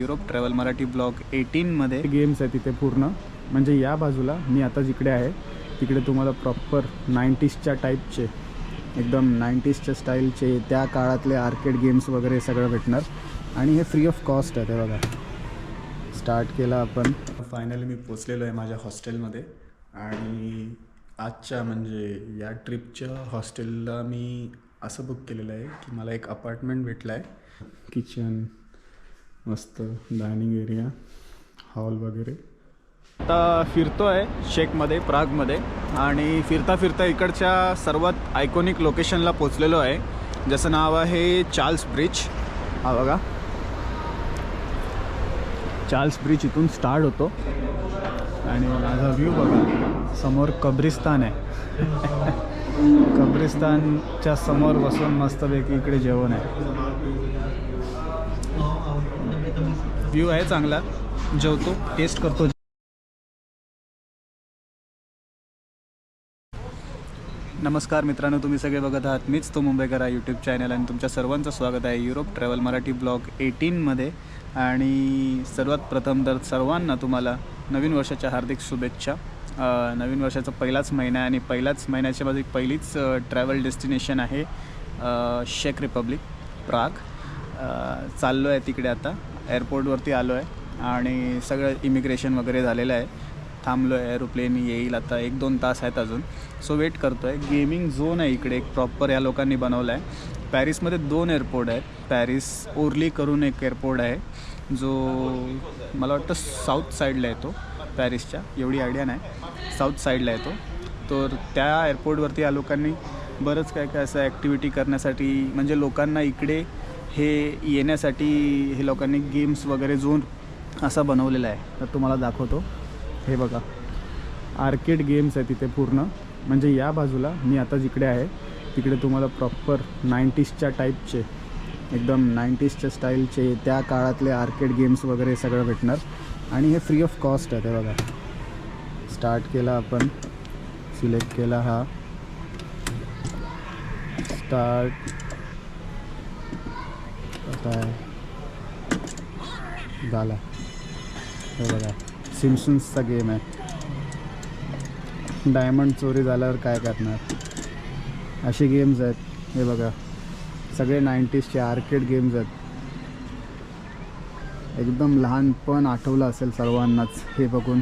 Europe travel Marathi blog 18मध्ये games आहे तिथे पूर्ण. म्हणजे या बाजूला मी आता जिकडे आहे तिकडे तुम्हाला प्रॉपर 90sच्या टाईपचे, एकदम 90sच्या स्टाईलचे त्या काळातले आर्केड गेम्स वगैरे सगळं भेटणार. आणि हे फ्री ऑफ कॉस्ट आहे. ते बघा, स्टार्ट केला आपण. फायनली मी पोचलेलो आहे माझ्या हॉस्टेलमध्ये. आणि आजच्या म्हणजे या ट्रिपच्या हॉस्टेलला मी असं बुक केलेलं आहे की मला एक अपार्टमेंट भेटला आहे. किचन, मस्त डायनिंग एरिया, हॉल वगैरे. आता फिरतो आहे शेकमध्ये, प्रागमध्ये. आणि फिरता फिरता इकडच्या सर्वात आयकॉनिक लोकेशनला पोचलेलो आहे, ज्याचं नाव आहे चार्ल्स ब्रिज. हा बघा, चार्ल्स ब्रिज इथून स्टार्ट होतो. आणि माझा व्ह्यू बघा, समोर कब्रिस्तान आहे. कब्रिस्तानच्या समोर बसून मस्तपैकी इकडे जेवण आहे. व्ह्यू आहे चांगला. जेवतो, टेस्ट करतो. नमस्कार मित्रांनो, तुम्ही सगळे बघत आहात मीच तो मुंबईकर यूट्यूब चॅनल. आणि तुमच्या सर्वांचं स्वागत आहे युरोप ट्रॅव्हल मराठी ब्लॉग 18मध्ये. आणि सर्वात प्रथम तर सर्वांना तुम्हाला नवीन वर्षाच्या हार्दिक शुभेच्छा. नवीन वर्षाचा पहिलाच महिना आहे आणि पहिल्याच महिन्याच्या बाजू पहिलीच ट्रॅव्हल डेस्टिनेशन आहे शेक रिपब्लिक, प्राग. चाललो आहे तिकडे. आता एअरपोर्टवरती आलो आहे आणि सगळं इमिग्रेशन वगैरे झालेलं आहे. थांबलो आहे, एरोप्लेन येईल आता 1-2 तास आहेत अजून. सो वेट करतो आहे. गेमिंग झोन आहे इकडे एक प्रॉपर, या लोकांनी बनवला आहे. पॅरिसमध्ये 2 एअरपोर्ट आहेत. पॅरिस ओर्ली करून एक एअरपोर्ट आहे, जो मला वाटतं साऊथ साईडला येतो पॅरिसच्या, एवढी आयडिया नाही. साऊथ साईडला येतो. तर त्या एअरपोर्टवरती या लोकांनी बरंच काय काय असं ॲक्टिव्हिटी करण्यासाठी, म्हणजे लोकांना इकडे हे येण्यासाठी हे लोकांनी गेम्स वगैरे झोन असा बनवलेला आहे. तर तुम्हाला दाखवतो. हे बघा, आर्केड गेम्स आहे तिथे पूर्ण. म्हणजे या बाजूला मी आता जिकडे आहे तिकडे तुम्हाला प्रॉपर 90sच्या टाईपचे, एकदम 90sच्या स्टाईलचे त्या काळातले आर्केड गेम्स वगैरे सगळं भेटणार. आणि हे फ्री ऑफ कॉस्ट आहे. ते बघा, स्टार्ट केला आपण, सिलेक्ट केला हा स्टार्ट. काय झाला हे बघा, सिम्पसन्सचा गेम आहे. डायमंड चोरी झाल्यावर काय करणार, असे गेम्स आहेत. हे बघा, सगळे 90sचे आर्केड गेम्स आहेत. एकदम लहानपण आठवलं असेल सर्वांनाच हे बघून.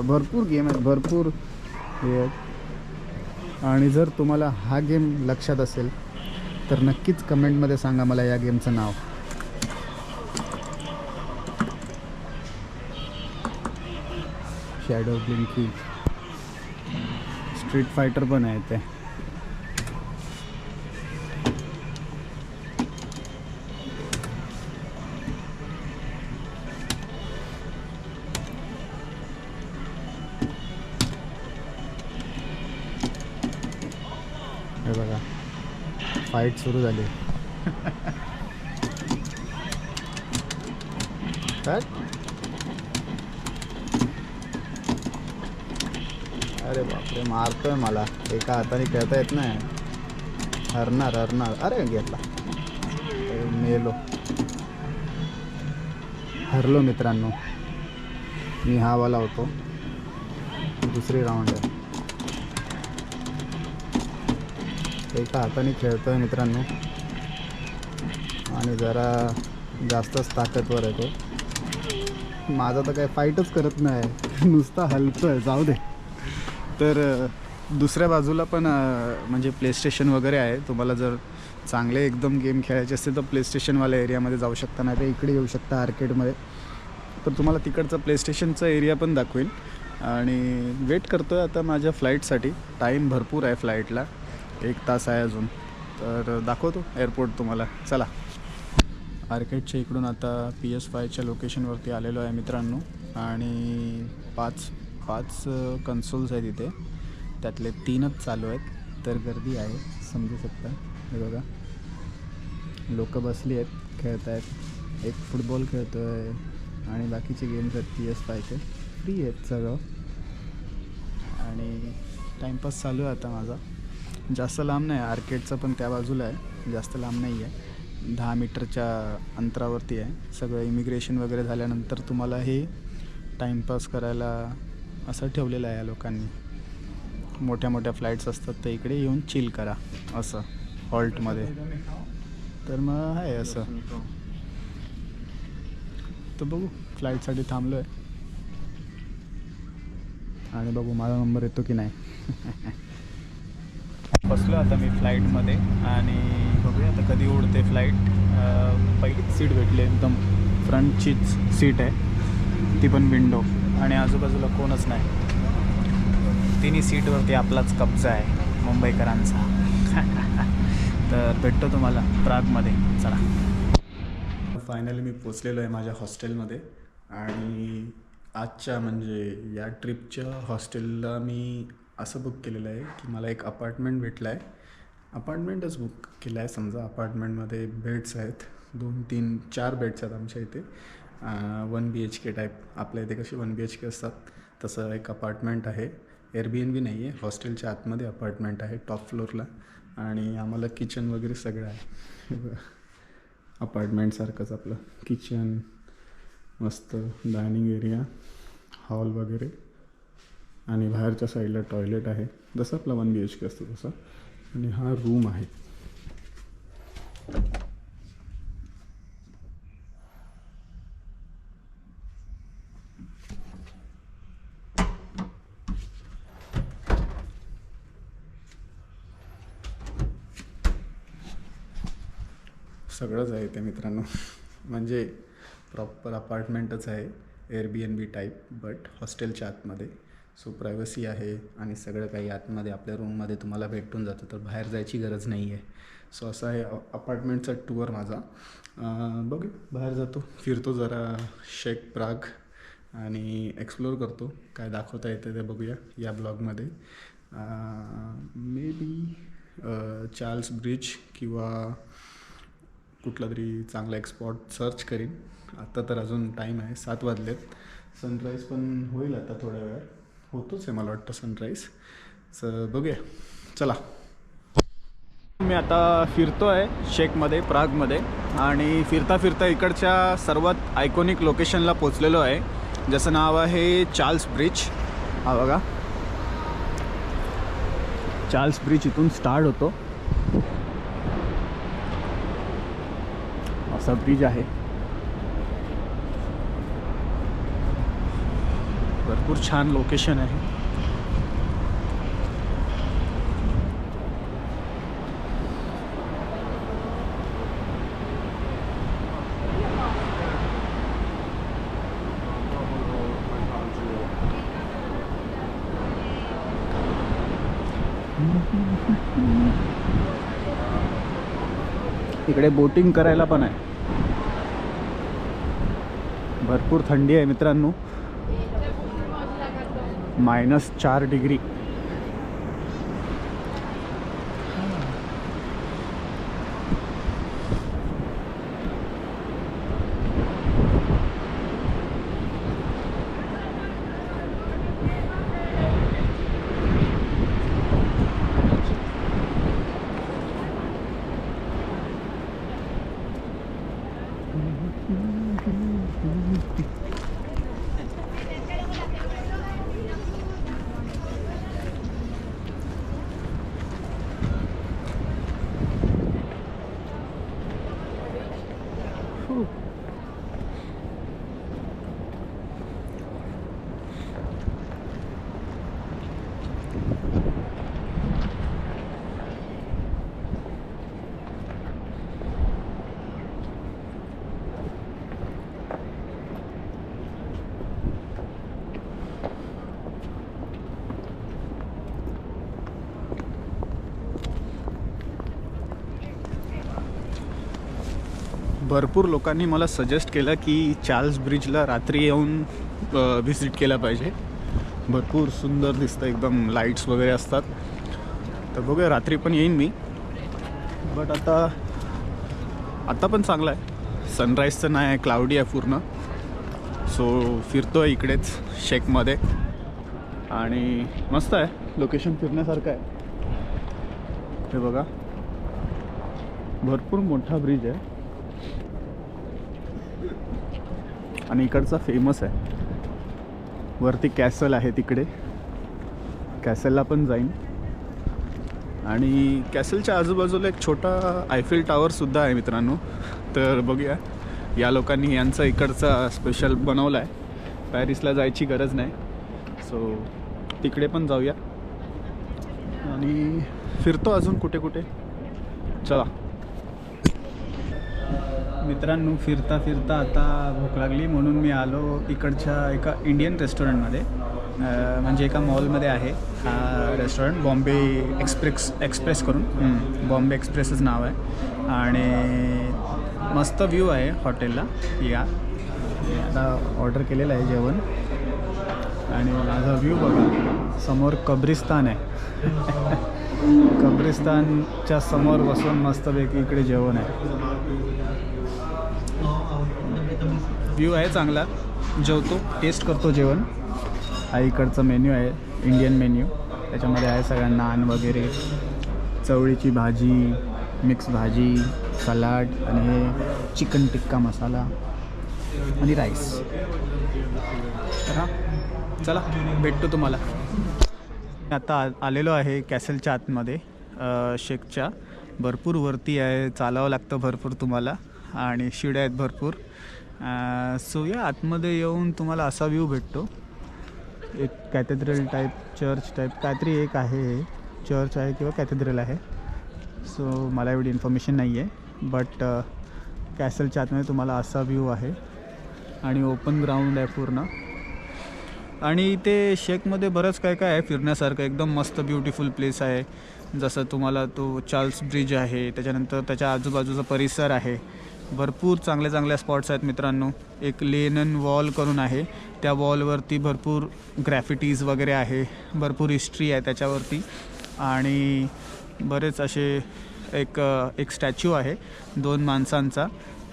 भरपूर गेम आहेत, भरपूर हे आहेत. आणि जर तुम्हाला हा गेम लक्षात असेल तर नक्कीच कमेंटमध्ये सांगा मला या गेमचं नाव. शॅडो ब्लिंकी, स्ट्रीट फायटर पण आहे ते. हे बघा, फाईट सुरू झाली. काय, अरे बापरे, मारतोय मला. एका हाताने खेळता येत नाही. हरणार. अरे घेतला, मेलो, हरलो मित्रांनो. मी हा वाला होतो. दुसरी राऊंड आहे. एका हाताने खेळतोय मित्रांनो आणि जरा जास्तच ताकदवर आहे तो. माझा तर काय फाईटच करत नाही, नुसता हलतोय. जाऊ दे. तर दुसऱ्या बाजूला पण म्हणजे प्ले स्टेशन वगैरे आहे. तुम्हाला जर चांगले एकदम गेम खेळायचे असतील तर प्ले स्टेशनवाल्या एरियामध्ये जाऊ शकता, नाही तर इकडे येऊ शकता आर्केडमध्ये. तर तुम्हाला तिकडचं प्ले स्टेशनचा एरिया पण दाखवेल. आणि वेट करतो आहे आता माझ्या फ्लाईटसाठी. टाईम भरपूर आहे फ्लाईटला, 1 तास आहे अजून. तर दाखवतो एअरपोर्ट तुम्हाला. चला. आर्केडच्या इकडून आता PS5च्या लोकेशनवरती आलेलो आहे मित्रांनो. आणि पाच कन्सोल्स आहेत इथे, त्यातले 3च चालू आहेत. तर गर्दी आहे, समजू शकता. हे बघा, लोक बसली आहेत, खेळत आहेत. एक फुटबॉल खेळतो आहे आणि बाकीचे गेम्स आहेत PS5चे, फ्री आहेत सगळं. आणि टाईमपास चालू आहे आता माझा. जास्त लांब नाही, आर्केडचं पण त्या बाजूला आहे, जास्त लांब नाही आहे. 10 मीटरच्या अंतरावरती आहे. सगळं इमिग्रेशन वगैरे झाल्यानंतर तुम्हाला हे टाईमपास करायला असं ठेवलेलं आहे या लोकांनी. मोठ्या मोठ्या फ्लाईट्स असतात तर इकडे येऊन चिल करा असं हॉल्टमध्ये. तर मग आहे असं. तर बघू फ्लाईटसाठी थांबलो आहे आणि बघू माझा नंबर येतो की नाही. बसलो आता मी फ्लाईटमध्ये आणि बघूया आता कधी उडते फ्लाईट. पहिलीच सीट भेटली, एकदम फ्रंटचीच सीट आहे, ती पण विंडो, आणि आजूबाजूला कोणच नाही. तिन्ही सीटवरती आपलाच कब्जा आहे मुंबईकरांचा. तर भेटतो तुम्हाला प्रागमध्ये. चला, फायनली मी पोचलेलो आहे माझ्या हॉस्टेलमध्ये. आणि आजच्या म्हणजे या ट्रिपच्या हॉस्टेलला मी असं बुक केलेलं आहे की मला एक अपार्टमेंट भेटलं आहे. अपार्टमेंटच बुक केलं आहे समजा. अपार्टमेंटमध्ये बेड्स आहेत, 2, 3, 4 बेड्स आहेत आमच्या इथे. 1 BHK टाईप. आपल्या इथे कशी 1 BHK असतात तसं एक अपार्टमेंट आहे. एअरबीएनबी नाही आहे, हॉस्टेलच्या आतमध्ये अपार्टमेंट आहे टॉप फ्लोअरला. आणि आम्हाला किचन वगैरे सगळं आहे. अपार्टमेंटसारखंच आपलं किचन, मस्त डायनिंग एरिया, हॉल वगैरे, आणि बाहेरच्या साईडला टॉयलेट आहे, जसं आपला 1 BHK असतो तसं. आणि हा रूम आहे. सगळंच आहे ते मित्रांनो. म्हणजे प्रॉपर अपार्टमेंटच आहे, एअरबीएनबी टाईप, बट हॉस्टेलच्या आतमध्ये. सो प्रायव्हसी आहे आणि सगळं काही आतमध्ये आपल्या रूममध्ये तुम्हाला भेटून जातं, तर बाहेर जायची गरज नाही आहे. सो असा आहे अपार्टमेंटचा टूर माझा. बघू, बाहेर जातो, फिरतो जरा शेख प्राग आणि एक्सप्लोर करतो. काय दाखवता येतं ते बघूया या ब्लॉगमध्ये. मे बी चार्ल्स ब्रिज किंवा कुठला तरी चांगला एक स्पॉट सर्च करीन. आत्ता तर अजून टाईम आहे, 7 वाजलेत. सनराईज पण होईल आता थोड्या वेळात, होतोच आहे मला वाटतं सनराईज. बघूया, चला. मी आता फिरतो आहे शेखमध्ये, प्रागमध्ये, आणि फिरता फिरता इकडच्या सर्वात आयकॉनिक लोकेशनला पोचलेलो आहे, ज्याचं नाव आहे चार्ल्स ब्रिज. हा बघा, चार्ल्स ब्रिज इथून स्टार्ट होतो. असा ब्रिज आहे, भरपूर छान लोकेशन आहे. इकडे बोटिंग करायला पण आहे. भरपूर थंडी आहे मित्रांनो, -4 डिग्री. भरपूर लोकांनी मला सजेस्ट केलं की चार्ल्स ब्रिजला रात्री येऊन व्हिजिट केला पाहिजे. भरपूर सुंदर दिसतं, एकदम लाईट्स वगैरे असतात. तर बघूया, रात्री पण येईन मी. बट आता पण चांगलं आहे, सनराईजचं नाही आहे, क्लाउडी आहे पूर्ण. सो फिरतो आहे इकडेच शेखमध्ये, आणि मस्त आहे लोकेशन, फिरण्यासारखं आहे. हे बघा, भरपूर मोठा ब्रिज आहे. आणि इकडचा फेमस आहे. वरती कॅसल आहे, तिकडे कॅसलला पण जाईन. आणि कॅसलच्या आजूबाजूला एक छोटा आयफेल टॉवरसुद्धा आहे मित्रांनो. तर बघूया, या लोकांनी यांचा इकडचा स्पेशल बनवला आहे. पॅरिसला जायची गरज नाही, सो तिकडे पण जाऊया आणि फिरतो अजून कुठे कुठे. चला मित्रांनो, फिरता फिरता आता भूक लागली म्हणून मी आलो इकडच्या एका इंडियन रेस्टॉरंटमध्ये. म्हणजे एका मॉलमध्ये आहे हा रेस्टॉरंट, बॉम्बे एक्सप्रेस करून. बॉम्बे एक्सप्रेसच नाव आहे आणि मस्त व्ह्यू आहे हॉटेलला. या आता ऑर्डर केलेलं आहे जेवण आणि माझा व्ह्यू बघा, समोर कब्रिस्तान आहे. कब्रिस्तानच्या समोर बसून मस्तपैकी इकडे जेवण आहे. व्ह्यू आहे चांगला, जेवतो, टेस्ट करतो जेवण. हा इकडचा मेन्यू आहे, इंडियन मेन्यू. त्याच्यामध्ये आहे सगळ्या नान वगैरे, चवळीची भाजी, मिक्स भाजी, सलाड आणि हे चिकन टिक्का मसाला आणि राईस. तर हां, चला भेटतो तुम्हाला. आता आलेलो आहे कॅसलच्या आतमध्ये, शेकच्या. भरपूर वरती आहे, चालावं लागतं भरपूर तुम्हाला आणि शिड्या आहेत भरपूर. सो या आतमध्ये येऊन तुम्हाला असा व्ह्यू भेटतो. एक कॅथेड्रल टाईप, चर्च टाईप काहीतरी एक आहे, चर्च आहे किंवा कॅथेड्रल आहे. सो मला एवढी इन्फॉर्मेशन नाही आहे, बट कॅसलच्या आतमध्ये तुम्हाला असा व्ह्यू आहे आणि ओपन ग्राउंड आहे पूर्ण. आणि इथे शेकमध्ये बरंच काय काय आहे फिरण्यासारखं. एकदम मस्त ब्युटिफुल प्लेस आहे. जसं तुम्हाला तो चार्ल्स ब्रिज आहे, त्याच्यानंतर त्याच्या आजूबाजूचा परिसर आहे. भरपूर चांगल्या चांगल्या स्पॉट्स आहेत मित्रांनो. एक लेनन वॉल करून आहे, त्या वॉलवरती भरपूर ग्रॅफिटीज वगैरे आहे, भरपूर हिस्ट्री आहे त्याच्यावरती. आणि बरेच असे एक स्टॅच्यू आहे 2 माणसांचा,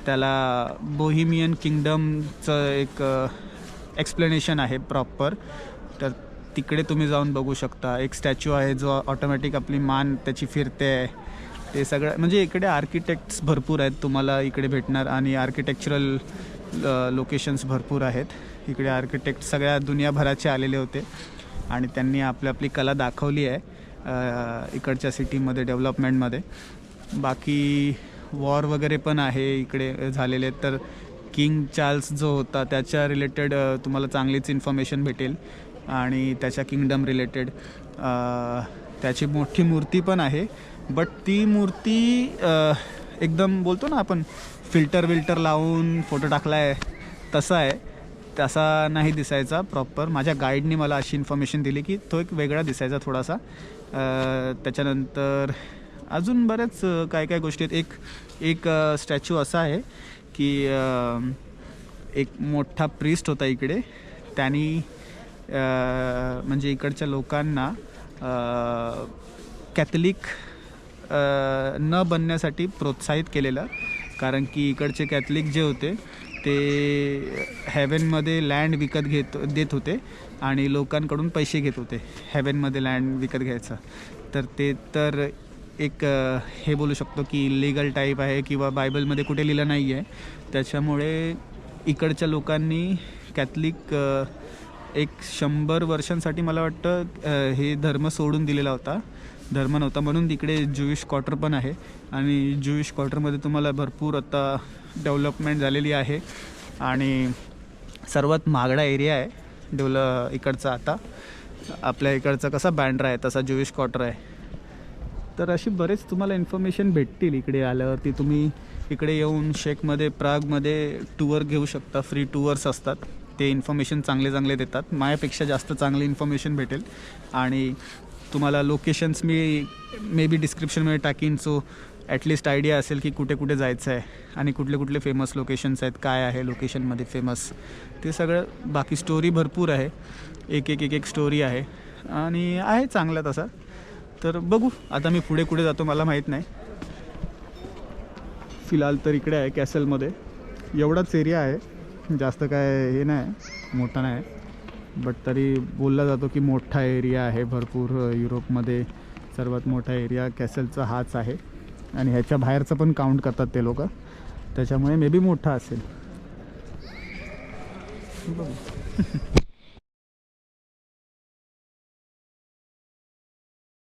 त्याला बोहेमियन किंगडमचं एक एक्सप्लेनेशन आहे प्रॉपर. तर तिकडे तुम्ही जाऊन बघू शकता. एक स्टॅच्यू आहे जो ऑटोमॅटिक आपली मान त्याची फिरते आहे. ते सगळं म्हणजे इकडे आर्किटेक्ट्स भरपूर आहेत तुम्हाला इकडे भेटणार आणि आर्किटेक्चरल लोकेशन्स भरपूर आहेत इकडे. आर्किटेक्ट सगळ्या दुनियाभराचे आलेले होते आणि त्यांनी आपली कला दाखवली आहे इकडच्या सिटीमध्ये, डेव्हलपमेंटमध्ये. बाकी वॉर वगैरे पण आहे इकडे झालेले. तर किंग चार्ल्स जो होता त्याच्या रिलेटेड तुम्हाला चांगलीच इन्फॉर्मेशन भेटेल आणि त्याच्या किंगडम रिलेटेड. त्याची मोठी मूर्ती पण आहे, बट ती मूर्ती एकदम बोलतो ना आपण फिल्टर लावून फोटो टाकला आहे तसा आहे, तसा नाही दिसायचा प्रॉपर. माझ्या गाईडने मला अशी इन्फॉर्मेशन दिली की तो एक वेगळा दिसायचा थोडासा. त्याच्यानंतर अजून बऱ्याच काय काय गोष्टी आहेत. एक स्टॅच्यू असा आहे की एक मोठा प्रीस्ट होता इकडे, त्यांनी म्हणजे इकडच्या लोकांना कॅथलिक न बनण्यासाठी प्रोत्साहित केलेलं. कारण की इकडचे कॅथलिक जे होते ते हेवनमध्ये लँड विकत देत होते आणि लोकांकडून पैसे घेत होते हेवनमध्ये लँड विकत घ्यायचं. तर ते तर एक हे बोलू शकतो की लीगल टाईप आहे किंवा बायबलमध्ये कुठे लिहिलं नाही आहे. त्याच्यामुळे इकडच्या लोकांनी कॅथलिक एक 100 वर्षांसाठी मला वाटतं हे धर्म सोडून दिलेला होता, धर्म नव्हता. म्हणून तिकडे ज्यूइश क्वार्टर पण आहे आणि ज्यूइश क्वार्टरमध्ये तुम्हाला भरपूर आता डेव्हलपमेंट झालेली आहे आणि सर्वात महागडा एरिया आहे इकडचा. आता आपल्या इकडचा कसा बँड्रा आहे तसा ज्यूइश क्वार्टर आहे. तर अशी बरेच तुम्हाला इन्फॉर्मेशन भेटतील इकडे आल्यावरती. तुम्ही इकडे येऊन शेकमध्ये, प्रागमध्ये टूर घेऊ शकता. फ्री टूअर्स असतात, ते इन्फॉर्मेशन चांगले देतात. माझ्यापेक्षा जास्त चांगली इन्फॉर्मेशन भेटेल आणि तुम्हाला लोकेशन्स मे बी डिस्क्रिप्शनमध्ये टाकीन. सो ॲटलिस्ट आयडिया असेल की कुठे कुठे जायचं आहे आणि कुठले फेमस लोकेशन्स आहेत, काय आहे लोकेशनमध्ये फेमस, ते सगळं. बाकी स्टोरी भरपूर आहे, एक स्टोरी आहे आणि आहे चांगला तसा. तर बघू आता मी पुढे कुठे जातो मला माहीत नाही. फिलहाल तर इकडे आहे कॅसलमध्ये, एवढाच एरिया आहे, जास्त काय हे नाही, मोठा नाही. बट तरी बोलला जातो की मोठा एरिया आहे भरपूर. युरोपमध्ये सर्वात मोठा एरिया कॅसलचा हाच आहे आणि ह्याच्या बाहेरचं पण काउंट करतात ते लोक, त्याच्यामुळे मे बी मोठा असेल. बघू